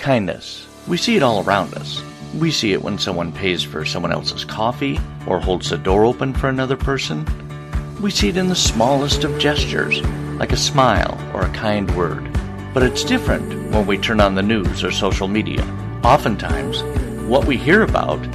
Kindness. We see it all around us. We see it when someone pays for someone else's coffee or holds the door open for another person. We see it in the smallest of gestures, like a smile or a kind word. But it's different when we turn on the news or social media. Oftentimes, what we hear about,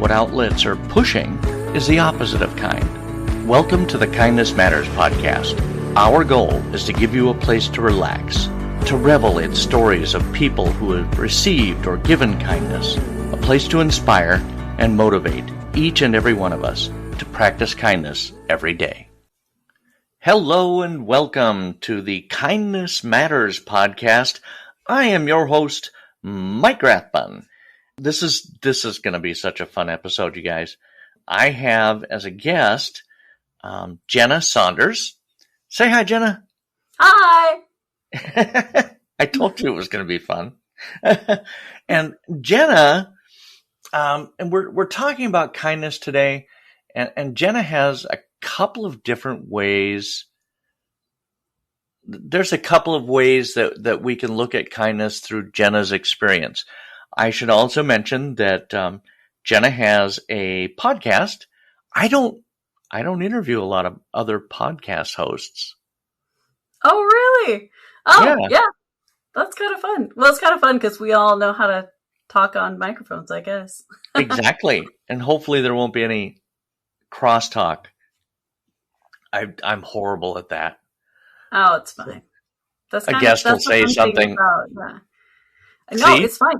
what outlets are pushing, is the opposite of kind. Welcome to the Kindness Matters podcast. Our goal is to give you a place to relax, to revel in stories of people who have received or given kindness, a place to inspire and motivate each and every one of us to practice kindness every day. Hello and welcome to the Kindness Matters podcast. I am your host, Mike Rathbun. This is going to be such a fun episode, you guys. I have as a guest Jenna Saunders. Say hi, Jenna. Hi. I told you it was going to be fun. And Jenna, and we're talking about kindness today, and Jenna has a couple of different ways. There's a couple of ways that we can look at kindness through Jenna's experience. I should also mention that Jenna has a podcast. I don't interview a lot of other podcast hosts. Oh, really? Oh, yeah. That's kind of fun. Well, it's kind of fun because we all know how to talk on microphones, I guess. Exactly. And hopefully there won't be any crosstalk. I'm horrible at that. Oh, it's fine. A guest will say something. No, it's fine.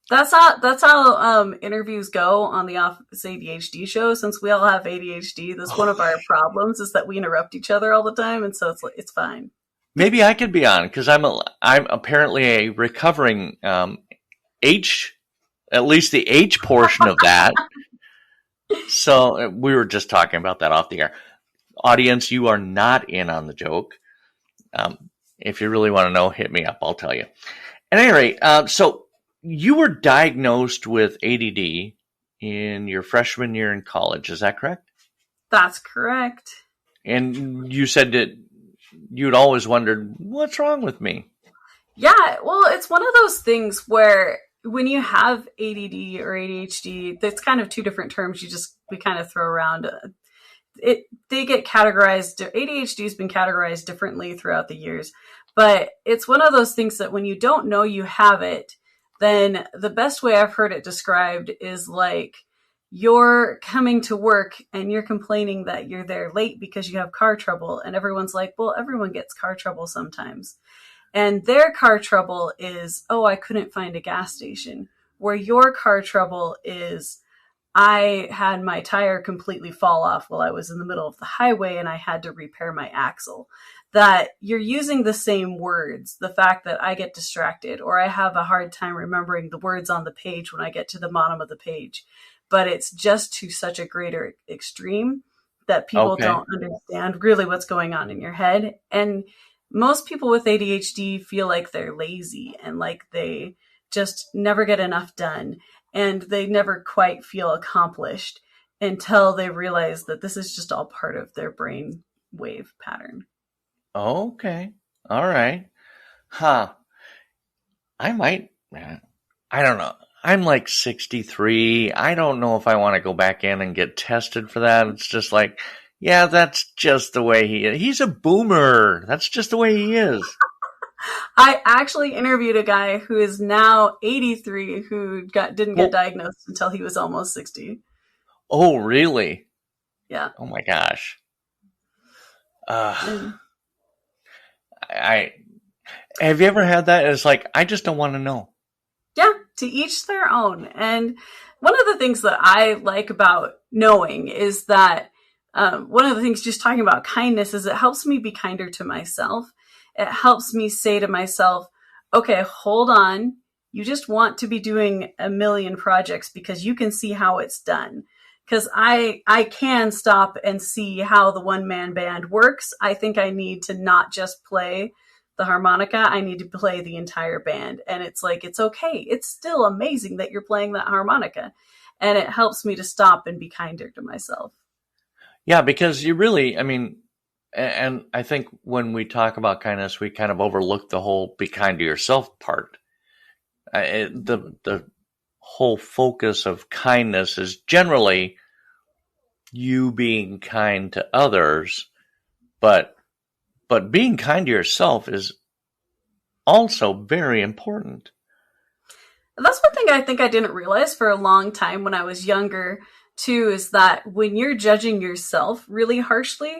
That's how interviews go on the Office ADHD show. Since we all have ADHD, that's one of our problems is that we interrupt each other all the time, and so it's fine. Maybe I could be on because I'm apparently a recovering H, at least the H portion of that. So we were just talking about that off the air. Audience, you are not in on the joke. If you really want to know, hit me up. I'll tell you. At any rate, so you were diagnosed with ADD in your freshman year in college. Is that correct? That's correct. And you said that you'd always wondered, what's wrong with me? Yeah, well, it's one of those things where when you have ADD or ADHD, that's kind of two different terms we kind of throw around. They get categorized. ADHD has been categorized differently throughout the years, but it's one of those things that when you don't know you have it, then the best way I've heard it described is like you're coming to work and you're complaining that you're there late because you have car trouble. And everyone's like, well, everyone gets car trouble sometimes. And their car trouble is, oh, I couldn't find a gas station. Where your car trouble is, I had my tire completely fall off while I was in the middle of the highway and I had to repair my axle. That you're using the same words. The fact that I get distracted or I have a hard time remembering the words on the page when I get to the bottom of the page. But it's just to such a greater extreme that people don't understand really what's going on in your head. And most people with ADHD feel like they're lazy and like they just never get enough done. And they never quite feel accomplished until they realize that this is just all part of their brain wave pattern. Okay. All right. Huh. I don't know. I'm like 63. I don't know if I want to go back in and get tested for that. It's just like, yeah, that's just the way he is. He's a boomer. That's just the way he is. I actually interviewed a guy who is now 83 who didn't get diagnosed until he was almost 60. Oh, really? Yeah. Oh my gosh. Have you ever had that? It's like, I just don't want to know. Yeah, to each their own. And one of the things that I like about knowing is that one of the things just talking about kindness is it helps me be kinder to myself. It helps me say to myself, okay, hold on. You just want to be doing a million projects because you can see how it's done. Because I can stop and see how the one-man band works. I think I need to not just play the harmonica. I need to play the entire band. And it's like, it's okay. It's still amazing that you're playing that harmonica. And it helps me to stop and be kinder to myself. Yeah, because you really, and I think when we talk about kindness, we kind of overlook the whole be kind to yourself part. The whole focus of kindness is generally you being kind to others, but being kind to yourself is also very important. That's one thing I think I didn't realize for a long time when I was younger, too, is that when you're judging yourself really harshly,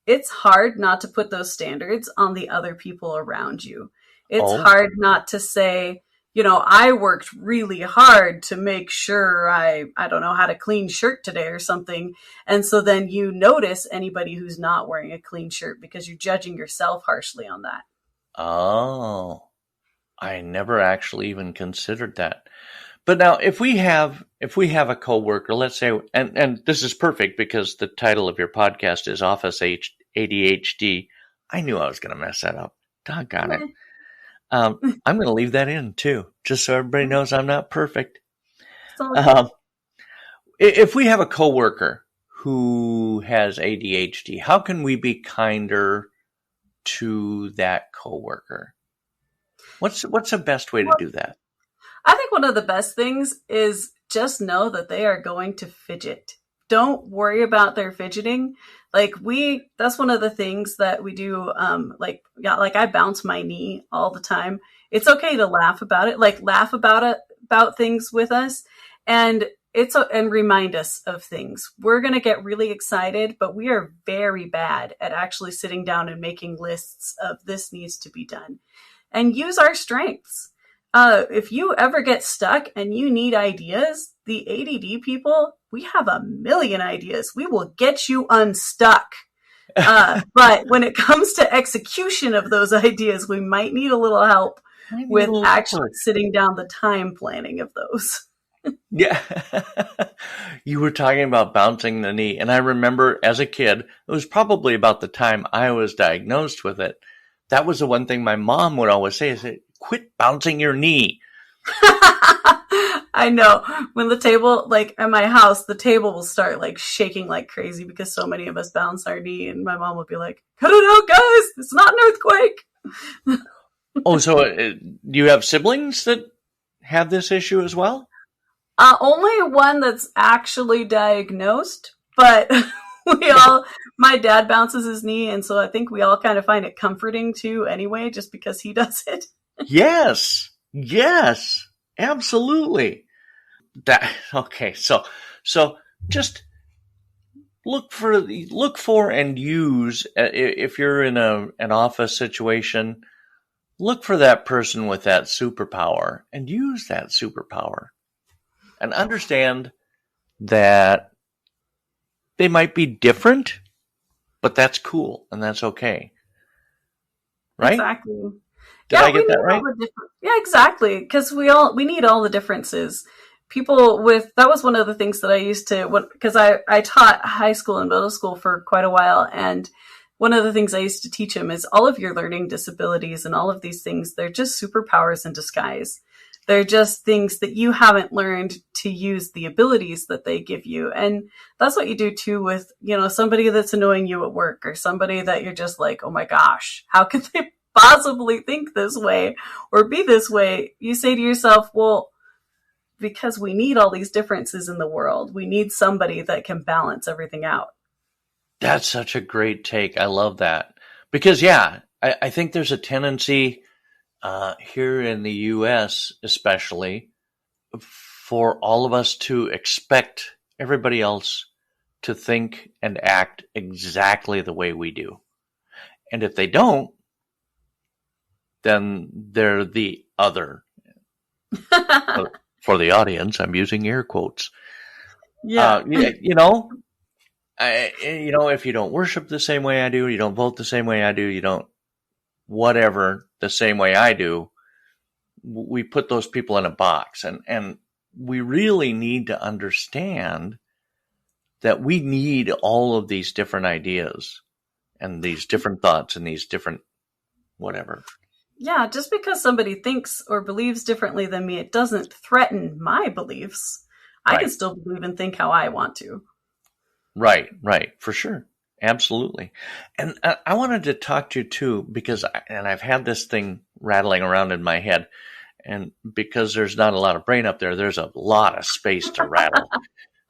it's hard not to put those standards on the other people around you. It's Oh, hard not to say, I worked really hard to make sure I don't know, had a clean shirt today or something. And so then you notice anybody who's not wearing a clean shirt because you're judging yourself harshly on that. oh, I never actually even considered that. But now, if we have a coworker, let's say, and this is perfect because the title of your podcast is Office ADHD. I knew I was going to mess that up. Doggone it. I'm going to leave that in too, just so everybody knows I'm not perfect. If we have a coworker who has ADHD, how can we be kinder to that coworker? What's the best way to do that? I think one of the best things is just know that they are going to fidget. Don't worry about their fidgeting. That's one of the things that we do. Like I bounce my knee all the time. It's okay to laugh about it, laugh about things with us. And and remind us of things. We're going to get really excited, but we are very bad at actually sitting down and making lists of this needs to be done, and use our strengths. If you ever get stuck and you need ideas, the ADD people, we have a million ideas. We will get you unstuck. But when it comes to execution of those ideas, we might need a little help with actually sitting down the time planning of those. Yeah. You were talking about bouncing the knee. And I remember as a kid, it was probably about the time I was diagnosed with it. That was the one thing my mom would always say is, quit bouncing your knee. I know. When the table, at my house, the table will start shaking like crazy because so many of us bounce our knee, and my mom would be like, cut it out, guys. It's not an earthquake. Oh, so do you have siblings that have this issue as well? Only one that's actually diagnosed, but my dad bounces his knee, and so I think we all kind of find it comforting too anyway, just because he does it. Yes, absolutely. Okay, so just look for and use, if you're in an office situation, look for that person with that superpower and use that superpower. And understand that they might be different, but that's cool and that's okay. Right? Exactly. Did I get that right? Yeah, exactly. Because we need all the differences. That was one of the things that I used to, because I taught high school and middle school for quite a while. And one of the things I used to teach them is all of your learning disabilities and all of these things, they're just superpowers in disguise. They're just things that you haven't learned to use the abilities that they give you. And that's what you do too with, somebody that's annoying you at work, or somebody that you're just like, oh my gosh, how could they possibly think this way or be this way? You say to yourself, well, because we need all these differences in the world, we need somebody that can balance everything out. That's such a great take. I love that. Because, yeah, I think there's a tendency here in the U.S. especially, for all of us to expect everybody else to think and act exactly the way we do. And if they don't, then they're the other. For the audience, I'm using air quotes. Yeah. If you don't worship the same way I do, you don't vote the same way I do, you don't whatever the same way I do, we put those people in a box. And we really need to understand that we need all of these different ideas and these different thoughts and these different whatever. Yeah, just because somebody thinks or believes differently than me, it doesn't threaten my beliefs. I can still believe and think how I want to. Right, for sure. Absolutely. And I wanted to talk to you too, because I've had this thing rattling around in my head, and because there's not a lot of brain up there, there's a lot of space to rattle.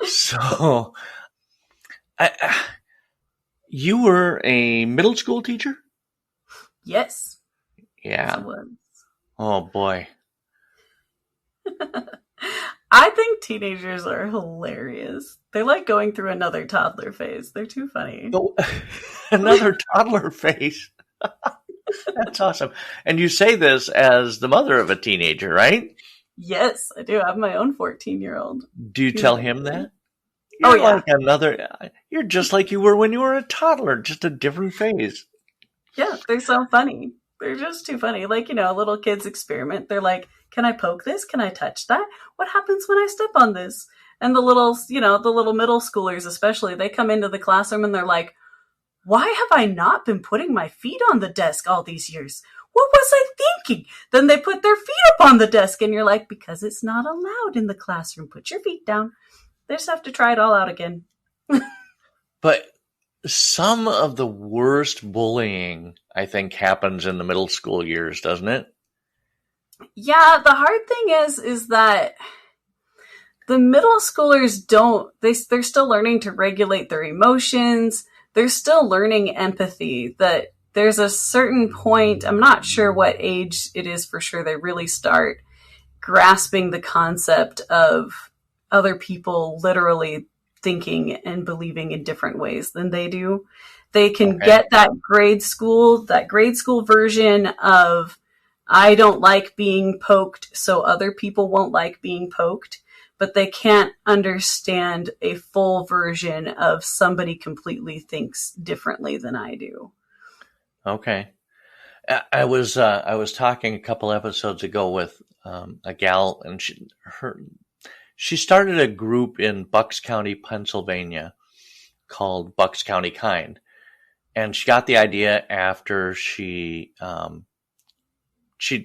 So, you were a middle school teacher? Yes. Yeah. I was. Oh boy. I think teenagers are hilarious. They like going through another toddler phase. They're too funny. Oh, another toddler phase. That's awesome. And you say this as the mother of a teenager, right? Yes, I do. I have my own 14-year-old. Do you tell him that? Oh, You're yeah. like you're just like you were when you were a toddler, just a different phase. Yeah, they're so funny. They're just too funny. Like, little kids experiment. They're like, can I poke this? Can I touch that? What happens when I step on this? And the little middle schoolers especially, they come into the classroom and they're like, why have I not been putting my feet on the desk all these years? What was I thinking? Then they put their feet up on the desk and you're like, because it's not allowed in the classroom. Put your feet down. They just have to try it all out again. But some of the worst bullying, I think, happens in the middle school years, doesn't it? Yeah, the hard thing is that the middle schoolers they're still learning to regulate their emotions. They're still learning empathy. That there's a certain point, I'm not sure what age it is for sure, they really start grasping the concept of other people literally thinking and believing in different ways than they do. They can get that grade school version of, I don't like being poked, so other people won't like being poked, but they can't understand a full version of somebody completely thinks differently than I do. Okay. I was talking a couple episodes ago with a gal, and she started a group in Bucks County, Pennsylvania, called Bucks County Kind, and she got the idea after she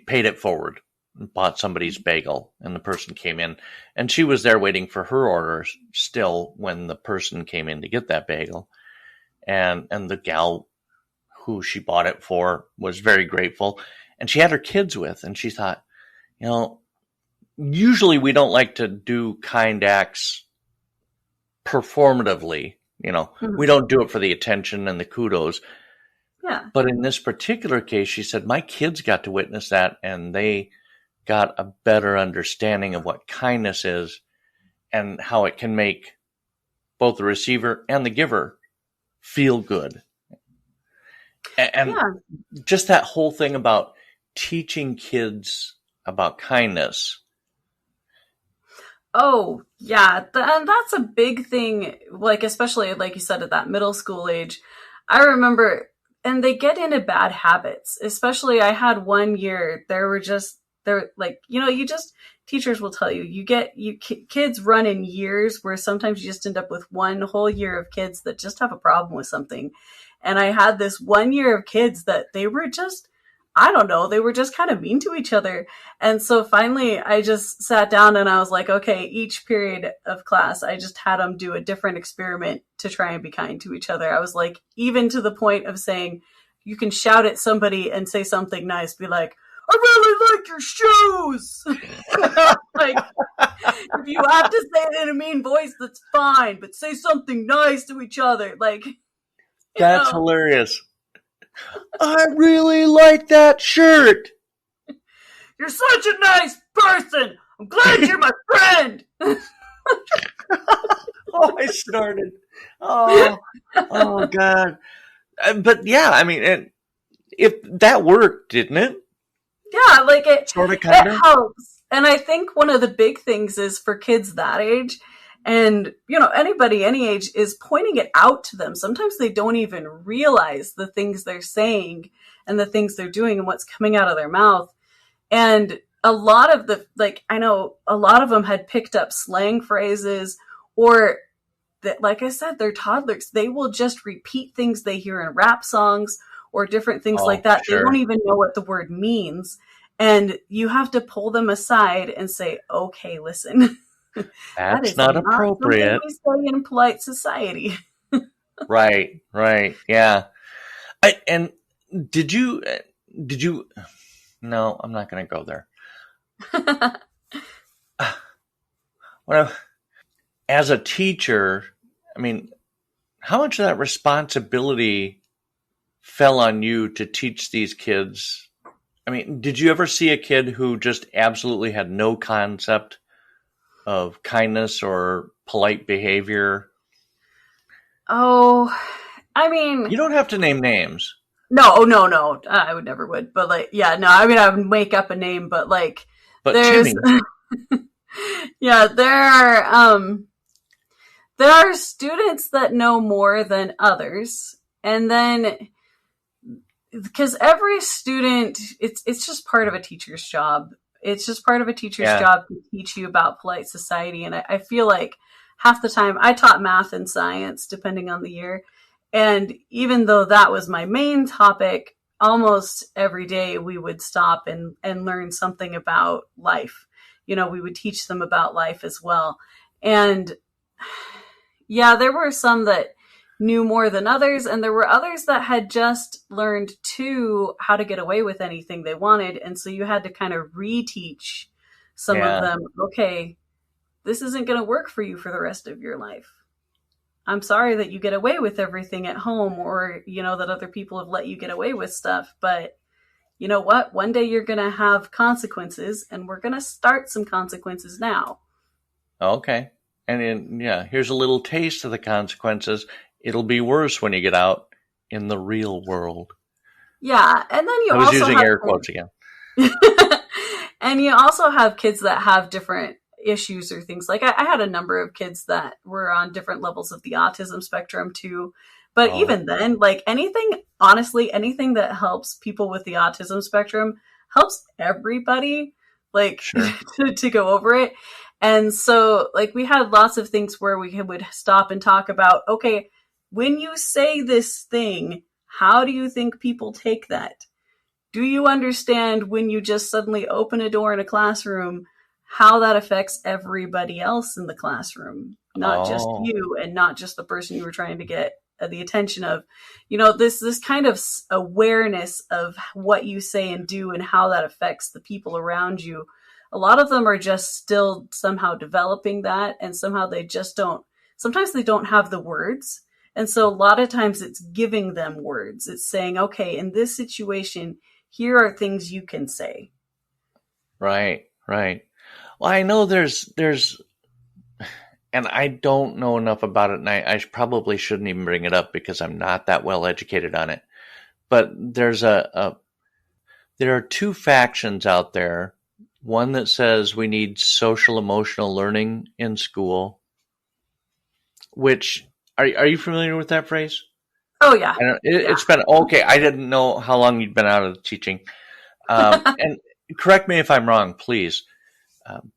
paid it forward and bought somebody's bagel, and the person came in, and she was there waiting for her order still when the person came in to get that bagel, and the gal who she bought it for was very grateful, and she had her kids with, and she thought, usually we don't like to do kind acts performatively. We don't do it for the attention and the kudos. Yeah. But in this particular case, she said, my kids got to witness that, and they got a better understanding of what kindness is and how it can make both the receiver and the giver feel good. And just that whole thing about teaching kids about kindness. Oh, yeah. And that's a big thing, like, especially, like you said, at that middle school age. I remember, and they get into bad habits. Especially, I had one year, teachers will tell you, kids run in years where sometimes you just end up with one whole year of kids that just have a problem with something. And I had this 1 year of kids that they were just, I don't know, they were just kind of mean to each other. And so finally I just sat down and I was like, okay, each period of class, I just had them do a different experiment to try and be kind to each other. I was like, even to the point of saying, you can shout at somebody and say something nice, be like, I really like your shoes. Like, if you have to say it in a mean voice, that's fine, but say something nice to each other. Like, that's hilarious. I really like that shirt. You're such a nice person. I'm glad you're my friend. Oh, I started. Oh God. But yeah, I mean, if that worked, didn't it? Yeah, like it kind of helps. And I think one of the big things is for kids that age, and, anybody any age, is pointing it out to them. Sometimes they don't even realize the things they're saying and the things they're doing and what's coming out of their mouth. And a lot of I know a lot of them had picked up slang phrases, or that, like I said, they're toddlers. They will just repeat things they hear in rap songs or different things like that. Sure. They don't even know what the word means. And you have to pull them aside and say, okay, listen. That's not appropriate. We say in polite society. Right. Yeah. And did you, no, I'm not going to go there. Well, as a teacher, I mean, how much of that responsibility fell on you to teach these kids? I mean, did you ever see a kid who just absolutely had no concept of kindness or polite behavior? Oh, I mean, You don't have to name names. no. I would never would. But like, yeah, no. I mean, I would make up a name, but like, But there's, Timmy, yeah, there are students that know more than others, and then because every student, it's just part of a teacher's job. It's just part of a teacher's yeah, job to teach you about polite society, and I feel like half the time I taught math and science, depending on the year. And even though that was my main topic, almost every day we would stop and learn something about life. You know, we would teach them about life as well. And yeah, there were some that knew more than others, and there were others that had just learned too how to get away with anything they wanted. And so you had to kind of reteach some of yeah. them, okay, this isn't going to work for you for the rest of your life. I'm sorry that you get away with everything at home, or, you know, that other people have let you get away with stuff. But you know what? One day you're going to have consequences, and we're going to start some consequences now. Okay. And then, yeah, here's a little taste of the consequences. It'll be worse when you get out in the real world. Yeah. And then you I was also using have air quotes again. and you also have kids that have different issues or things. Like I had a number of kids that were on different levels of the autism spectrum too. But Oh, even then, like anything, honestly, anything that helps people with the autism spectrum helps everybody, like sure. to go over it. And so, like, we had lots of things where we would stop and talk about, okay, when you say this thing, how do you think people take that? Do you understand when you just suddenly open a door in a classroom, how that affects everybody else in the classroom, not just Oh, you and not just the person you were trying to get the attention of? You know, this kind of awareness of what you say and do and how that affects the people around you. A lot of them are just still somehow developing that, and somehow they just don't, sometimes they don't have the words. And so a lot of times it's giving them words. It's saying, okay, in this situation, here are things you can say. right, right. Well, I know there's, and I don't know enough about it, and I probably shouldn't even bring it up because I'm not that well educated on it. But there are two factions out there. One that says we need social emotional learning in school, which are you familiar with that phrase? Oh yeah. I don't, Yeah. it's been okay. I didn't know how long you'd been out of the teaching. And correct me if I'm wrong, please,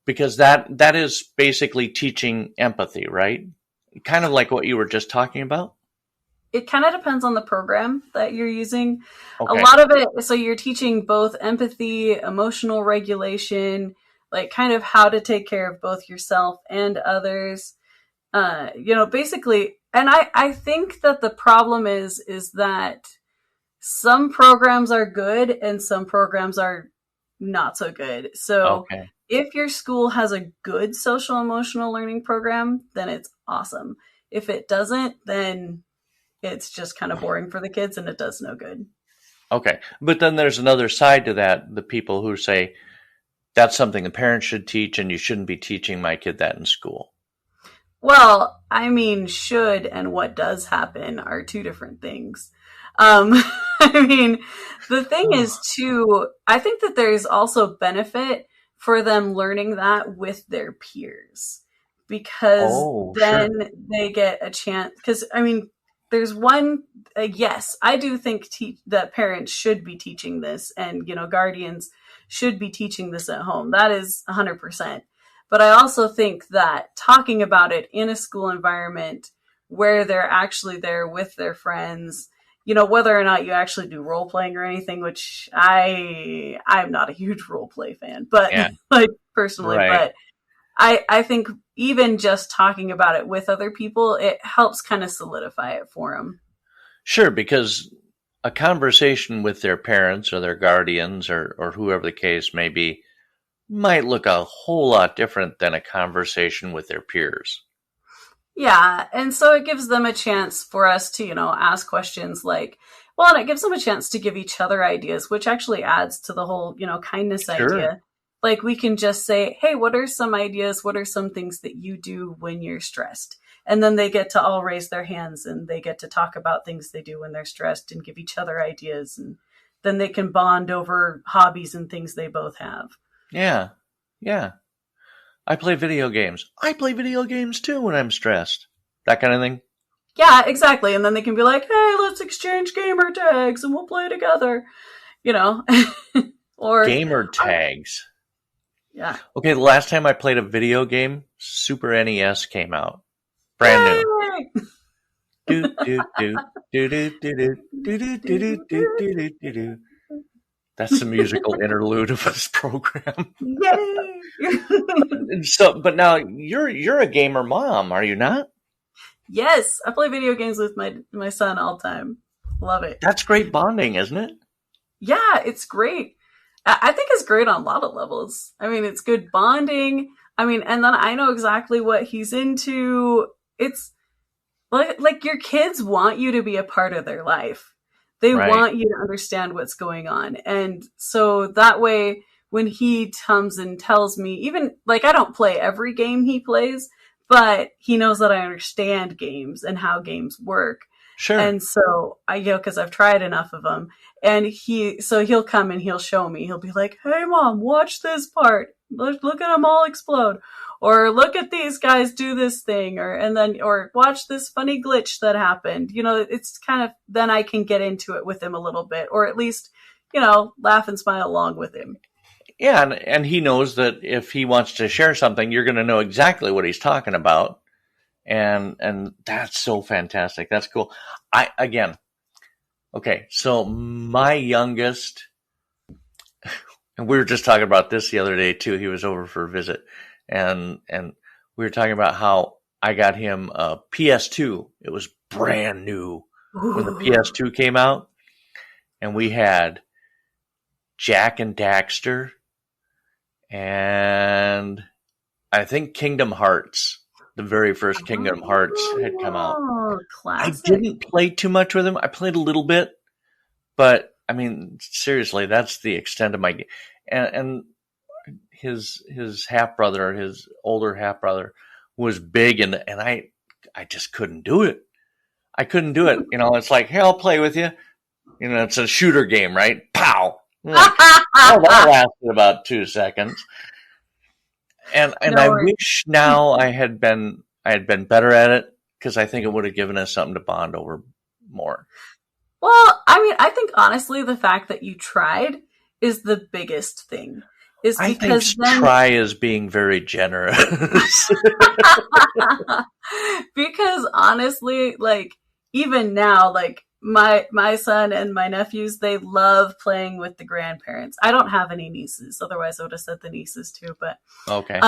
because that is basically teaching empathy, right? Kind of like what you were just talking about. It kind of depends on the program that you're using. A Okay. lot of it, so you're teaching both empathy, emotional regulation, like kind of how to take care of both yourself and others. You know, basically, and I think that the problem is that some programs are good and some programs are not so good. So Okay. if your school has a good social emotional learning program, then it's awesome. If it doesn't, then it's just kind of boring for the kids and it does no good. Okay. But then there's another side to that. The people who say that's something the parents should teach and you shouldn't be teaching my kid that in school. Well, I mean, should and what does happen are two different things. I mean, the thing is, too, I think that there's also benefit for them learning that with their peers, because Oh, then sure. they get a chance. Because, I mean, there's one, yes, I do think that parents should be teaching this, and, you know, guardians should be teaching this at home. That is 100%. But I also think that talking about it in a school environment where they're actually there with their friends, you know, whether or not you actually do role playing or anything, which I'm not a huge role play fan, but Yeah. like personally, Right. but I think even just talking about it with other people, it helps kind of solidify it for them. Sure, because a conversation with their parents or their guardians or whoever the case may be might look a whole lot different than a conversation with their peers. Yeah, and so it gives them a chance for us to, ask questions like, well, and it gives them a chance to give each other ideas, which actually adds to the whole, kindness Sure. idea. Like we can just say, hey, what are some ideas? What are some things that you do when you're stressed? And then they get to all raise their hands and they get to talk about things they do when they're stressed and give each other ideas. And then they can bond over hobbies and things they both have. Yeah. Yeah. I play video games. I play video games too when I'm stressed. That kind of thing. Yeah, exactly. And then they can be like, hey, let's exchange gamer tags and we'll play together, or gamer tags. Yeah. Okay, the last time I played a video game, Super NES came out. Brand new. Do do do do do do do do do do do do. That's the musical interlude of this program. Yay! So, but now you're a gamer mom, are you not? Yes, I play video games with my son all the time. Love it. That's great bonding, isn't it? Yeah, it's great. I think it's great on a lot of levels. I mean, it's good bonding. I mean, and then I know exactly what he's into. It's like your kids want you to be a part of their life. They want you to understand what's going on. And so that way, when he comes and tells me, even like I don't play every game he plays, but he knows that I understand games and how games work. Sure. And so because I've tried enough of them, and he'll come and he'll show me. He'll be like, "Hey, Mom, watch this part. Look at them all explode, or look at these guys do this thing, or watch this funny glitch that happened." It's kind of then I can get into it with him a little bit, or at least laugh and smile along with him. Yeah, and he knows that if he wants to share something, you're going to know exactly what he's talking about. And that's so fantastic. That's cool. Okay, so my youngest, and we were just talking about this the other day too. He was over for a visit, and we were talking about how I got him a PS2. It was brand new when the PS2 came out, and we had Jak and Daxter, and I think Kingdom Hearts. The very first Kingdom Hearts had come out. Classic. I didn't play too much with him. I played a little bit, but I mean, seriously, that's the extent of my game. And his half brother, his older half brother, was big, and I just couldn't do it. I couldn't do it. It's like, hey, I'll play with you. It's a shooter game, right? Pow! Like, that lasted about 2 seconds. And I wish now I had been better at it, because I think it would have given us something to bond over more. Well, I mean, I think honestly, the fact that you tried is the biggest thing. I think try is being very generous. Because honestly, like even now, like my son and my nephews, they love playing with the grandparents. I don't have any nieces, otherwise I would have said the nieces too, but okay.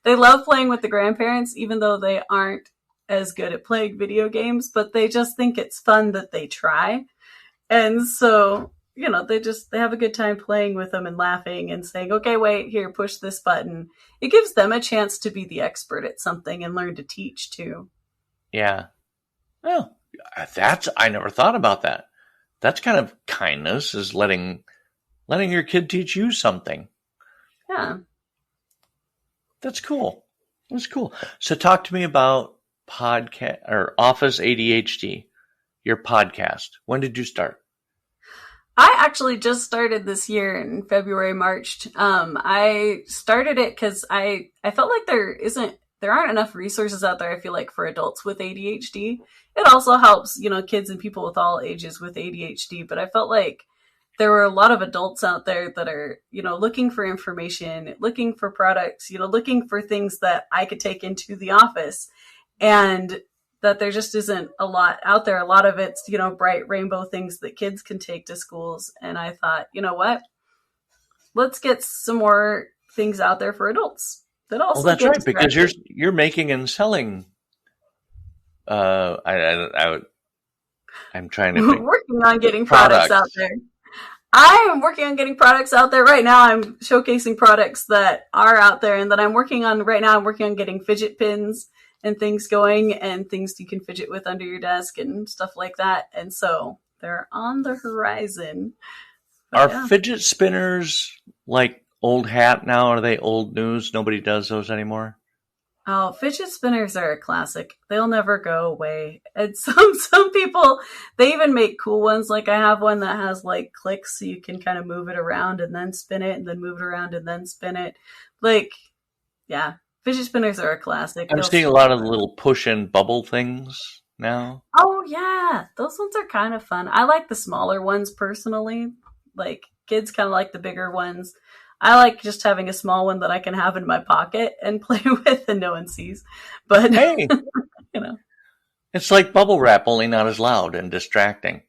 They love playing with the grandparents, even though they aren't as good at playing video games, but they just think it's fun that they try. And so, they have a good time playing with them and laughing and saying, okay, wait, here, push this button. It gives them a chance to be the expert at something and learn to teach too. Yeah. Well, I never thought about that. That's kind of kindness, is letting your kid teach you something. Yeah. That's cool. That's cool. So talk to me about podcast or Office ADHD, your podcast. When did you start? I actually just started this year in February, March. I started it because I felt like there aren't enough resources out there, I feel like, for adults with ADHD. It also helps, kids and people with all ages with ADHD, but I felt like there were a lot of adults out there that are, looking for information, looking for products, looking for things that I could take into the office, and that there just isn't a lot out there. A lot of it's, bright rainbow things that kids can take to schools. And I thought, you know what? Let's get some more things out there for adults. That also well, that's right, because you're making and selling. I'm trying to think. Working on getting products out there. I am working on getting products out there right now. I'm showcasing products that are out there and that I'm working on right now. I'm working on getting fidget pins and things going and things you can fidget with under your desk and stuff like that. And so they're on the horizon. But are fidget spinners like old hat now? Are they old news? Nobody does those anymore? Oh, fidget spinners are a classic. They'll never go away. And some people, they even make cool ones. Like I have one that has like clicks so you can kind of move it around and then spin it and then move it around and then spin it. Like, yeah, fidget spinners are a classic. I'm seeing a lot of the little push-in bubble things now. Oh, yeah. Those ones are kind of fun. I like the smaller ones personally. Like kids kind of like the bigger ones. I like just having a small one that I can have in my pocket and play with and no one sees. But, hey, you know. It's like bubble wrap, only not as loud and distracting.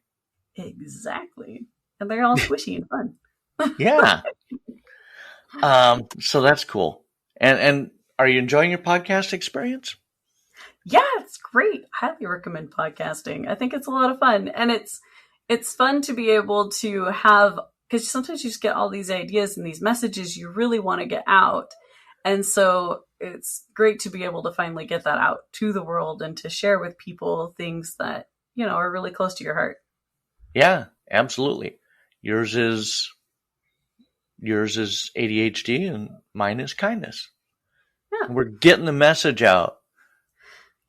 Exactly. And they're all squishy and fun. Yeah. So that's cool. And are you enjoying your podcast experience? Yeah, it's great. I highly recommend podcasting. I think it's a lot of fun. And it's fun to be able to have, because sometimes you just get all these ideas and these messages you really want to get out. And so it's great to be able to finally get that out to the world and to share with people things that, you know, are really close to your heart. Yeah, absolutely. Yours is ADHD and mine is kindness. Yeah. We're getting the message out.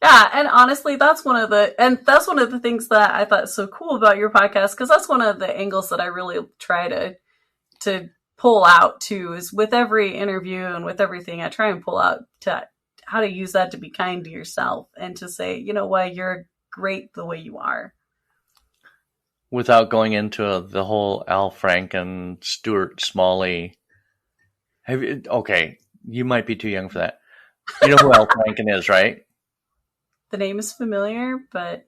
Yeah, and honestly, that's one of the things that I thought so cool about your podcast, because that's one of the angles that I really try to pull out too, is with every interview and with everything, I try and pull out to how to use that to be kind to yourself and to say, you know what, you're great the way you are. Without going into the whole Al Franken, Stuart Smalley. Okay, you might be too young for that. You know who Al Franken is, right? The name is familiar, but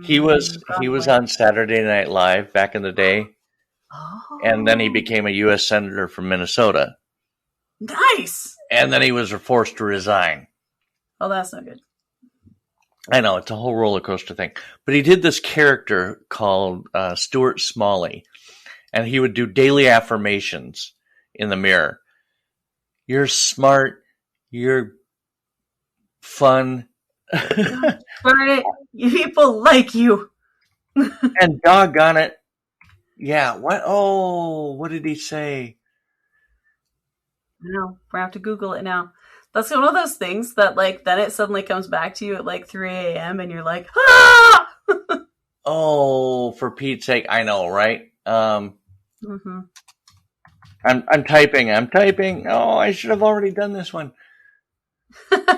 he was on Saturday Night Live back in the day, and then he became a U.S. Senator from Minnesota. Nice. And then he was forced to resign. Oh, that's not good. I know, it's a whole roller coaster thing. But he did this character called Stuart Smalley, and he would do daily affirmations in the mirror. You're smart. You're fun. People like you. And doggone it. Yeah, what did he say? No, we're going to have to Google it now. That's one of those things that, like, then it suddenly comes back to you at, like, 3 a.m. and you're like, ah! Oh, for Pete's sake. I know, right? Mm-hmm. I'm typing. Oh, I should have already done this one.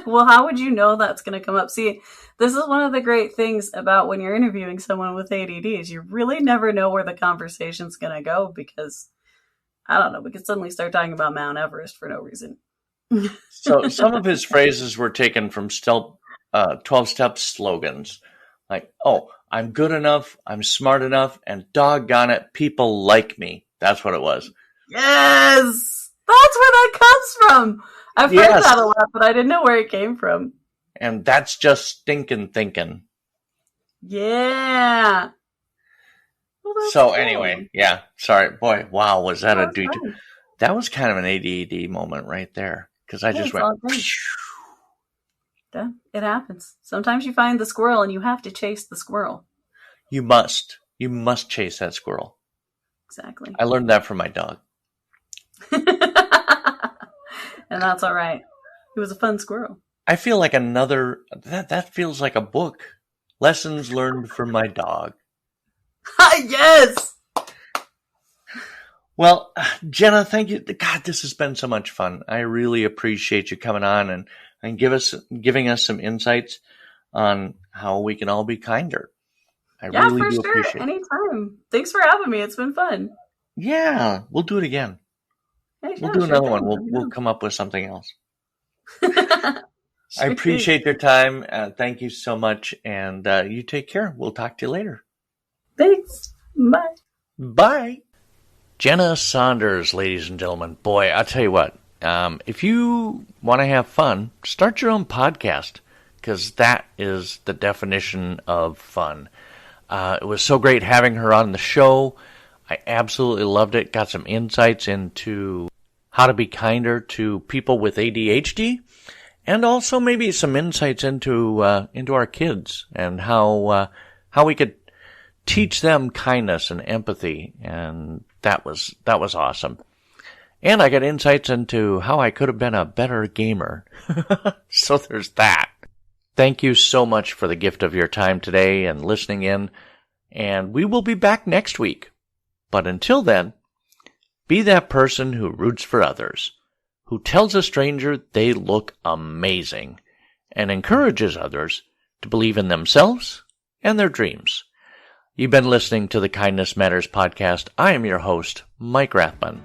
Well, how would you know that's going to come up? See, this is one of the great things about when you're interviewing someone with ADD is you really never know where the conversation's going to go because, I don't know, we could suddenly start talking about Mount Everest for no reason. So some of his phrases were taken from 12-step slogans. Like, oh, I'm good enough, I'm smart enough, and doggone it, people like me. That's what it was. Yes! That's where that comes from! I've heard that a lot, but I didn't know where it came from. And that's just stinking thinking. Yeah. Well, so cool. Anyway, yeah. Sorry, boy. Wow, was that a detour? That was kind of an ADD moment right there because I just went. Yeah, it happens. Sometimes you find the squirrel and you have to chase the squirrel. You must chase that squirrel. Exactly. I learned that from my dog. And that's all right. It was a fun squirrel. I feel like that feels like a book. Lessons learned from my dog. Yes! Well, Jenna, thank you. God, this has been so much fun. I really appreciate you coming on and giving us some insights on how we can all be kinder. I really do appreciate it. Anytime. Thanks for having me. It's been fun. Yeah, we'll do it again. We'll do another one. We'll come up with something else. I appreciate your time. Thank you so much. And you take care. We'll talk to you later. Thanks. Bye. Bye. Jenna Saunders, ladies and gentlemen. Boy, I'll tell you what. If you want to have fun, start your own podcast because that is the definition of fun. It was so great having her on the show. I absolutely loved it. Got some insights into how to be kinder to people with ADHD, and also maybe some insights into our kids and how we could teach them kindness and empathy, and that was awesome. And I got insights into how I could have been a better gamer. So there's that. Thank you so much for the gift of your time today and listening in, and we will be back next week. But until then, be that person who roots for others, who tells a stranger they look amazing, and encourages others to believe in themselves and their dreams. You've been listening to the Kindness Matters podcast. I am your host, Mike Rathman.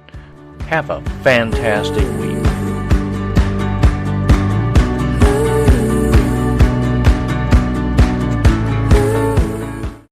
Have a fantastic week.